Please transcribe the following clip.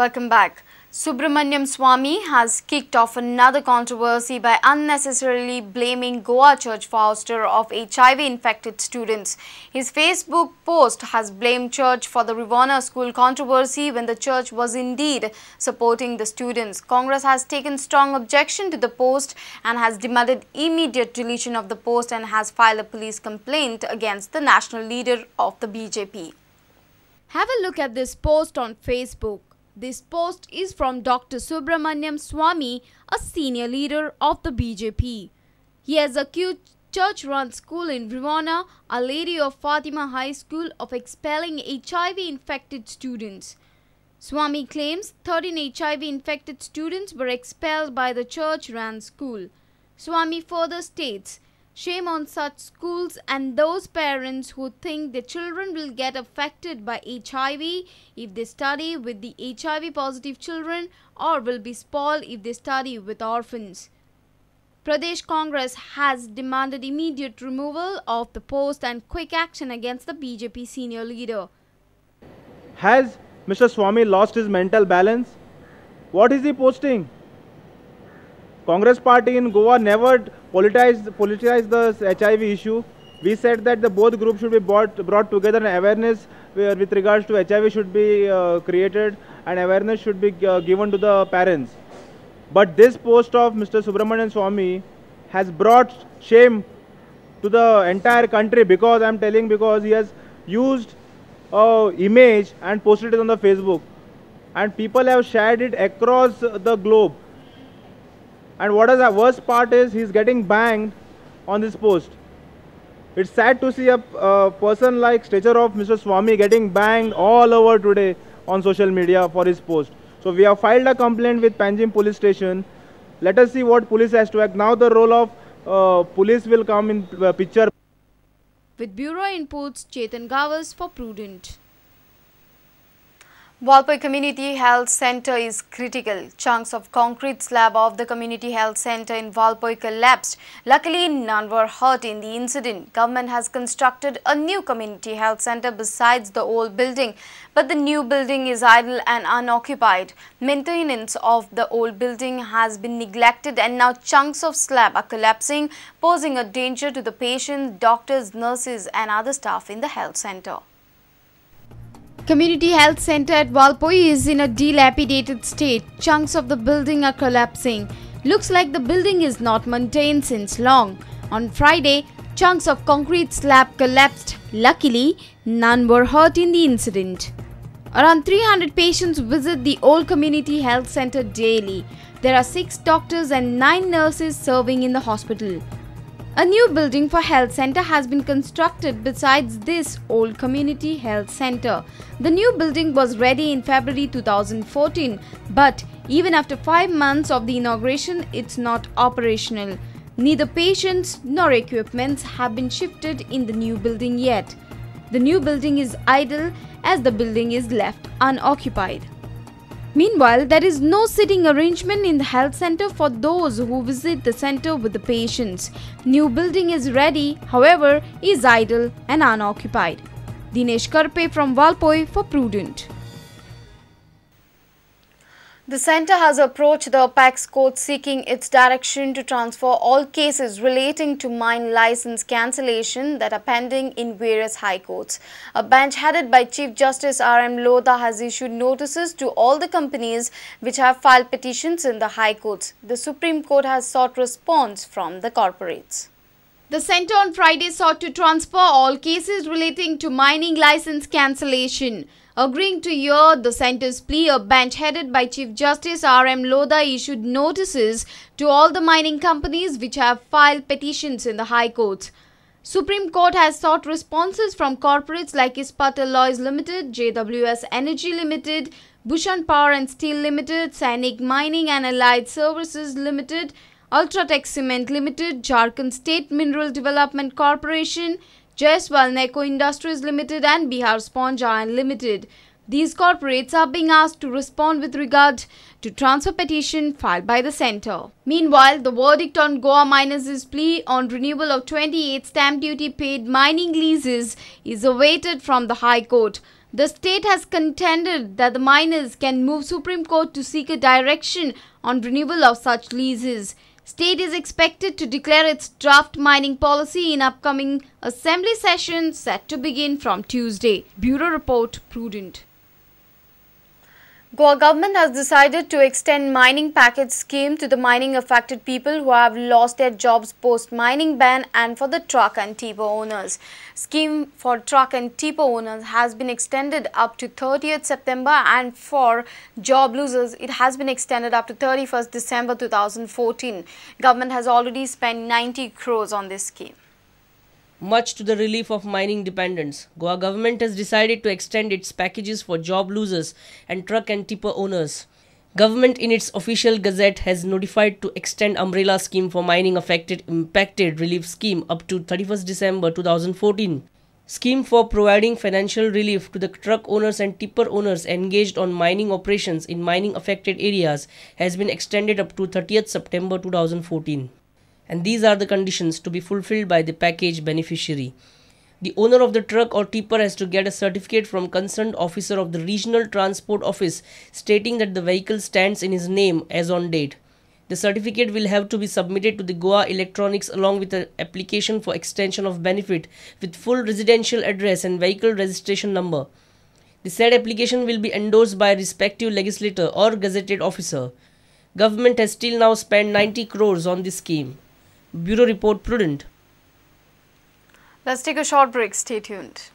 Welcome back. Subramanian Swamy has kicked off another controversy by unnecessarily blaming Goa church founder of HIV-infected students. His Facebook post has blamed church for the Rivanna school controversy when the church was indeed supporting the students. Congress has taken strong objection to the post and has demanded immediate deletion of the post and has filed a police complaint against the national leader of the BJP. Have a look at this post on Facebook. This post is from Dr. Subramanian Swamy, a senior leader of the BJP. He has accused church-run school in Rivanna, Our Lady of Fatima High School, of expelling HIV-infected students. Swamy claims 13 HIV-infected students were expelled by the church-run school. Swamy further states, "Shame on such schools and those parents who think their children will get affected by HIV if they study with the HIV-positive children or will be spoiled if they study with orphans." Pradesh Congress has demanded immediate removal of the post and quick action against the BJP senior leader. Has Mr. Swamy lost his mental balance? What is he posting? Congress party in Goa never politicized the HIV issue. We said that the both groups should be brought together and awareness with regards to HIV should be created and awareness should be given to the parents. But this post of Mr. Subramanian Swamy has brought shame to the entire country because he has used an image and posted it on the Facebook and people have shared it across the globe. And what is the worst part is he's getting banged on this post. It's sad to see a person like stature of Mr. Swamy getting banged all over today on social media for his post. So we have filed a complaint with Panjim police station. Let us see what police has to act. Now the role of police will come in picture. With Bureau Inputs, Chetan Gavas for Prudent. Valpoi Community Health Centre is critical. Chunks of concrete slab of the Community Health Centre in Valpoi collapsed. Luckily, none were hurt in the incident. Government has constructed a new Community Health Centre besides the old building, but the new building is idle and unoccupied. Maintenance of the old building has been neglected and now chunks of slab are collapsing, posing a danger to the patients, doctors, nurses and other staff in the health centre. Community Health Centre at Valpoi is in a dilapidated state. Chunks of the building are collapsing. Looks like the building is not maintained since long. On Friday, chunks of concrete slab collapsed. Luckily, none were hurt in the incident. Around 300 patients visit the old Community Health Centre daily. There are 6 doctors and 9 nurses serving in the hospital. A new building for health centre has been constructed besides this old Community Health Centre. The new building was ready in February 2014, but even after 5 months of the inauguration, it's not operational. Neither patients nor equipments have been shifted in the new building yet. The new building is idle as the building is left unoccupied. Meanwhile, there is no sitting arrangement in the health centre for those who visit the centre with the patients. New building is ready, however, is idle and unoccupied. Dinesh Karpe from Valpoi for Prudent. The centre has approached the Apex Court seeking its direction to transfer all cases relating to mine license cancellation that are pending in various high courts. A bench headed by Chief Justice R.M. Lodha has issued notices to all the companies which have filed petitions in the high courts. The Supreme Court has sought response from the corporates. The centre on Friday sought to transfer all cases relating to mining license cancellation. Agreeing to hear the centre's plea, a bench headed by Chief Justice R.M. Lodha issued notices to all the mining companies which have filed petitions in the High Courts. Supreme Court has sought responses from corporates like Ispat Alloys Limited, JWS Energy Limited, Bhushan Power and Steel Limited, Sainik Mining and Allied Services Limited, Ultratech Cement Limited, Jharkhand State Mineral Development Corporation, Jaiswal Neco Industries Limited and Bihar Sponge Iron Limited. These corporates are being asked to respond with regard to transfer petition filed by the centre. Meanwhile, the verdict on Goa miners' plea on renewal of 28 stamp duty paid mining leases is awaited from the High Court. The state has contended that the miners can move Supreme Court to seek a direction on renewal of such leases. State is expected to declare its draft mining policy in upcoming assembly session set to begin from Tuesday. Bureau Report, Prudent. Goa government has decided to extend mining package scheme to the mining affected people who have lost their jobs post mining ban and for the truck and tipper owners. Scheme for truck and tipper owners has been extended up to 30th September and for job losers it has been extended up to 31st December 2014. Government has already spent 90 crores on this scheme. Much to the relief of mining dependents, Goa government has decided to extend its packages for job losers and truck and tipper owners. Government in its official gazette has notified to extend umbrella scheme for mining affected impacted relief scheme up to 31st December 2014. Scheme for providing financial relief to the truck owners and tipper owners engaged on mining operations in mining affected areas has been extended up to 30th September 2014. And these are the conditions to be fulfilled by the package beneficiary. The owner of the truck or tipper has to get a certificate from concerned officer of the Regional Transport Office stating that the vehicle stands in his name as on date. The certificate will have to be submitted to the Goa Electronics along with an application for extension of benefit with full residential address and vehicle registration number. The said application will be endorsed by a respective legislator or gazetted officer. Government has till now spent 90 crores on this scheme. Bureau Report, Prudent. Let's take a short break. Stay tuned.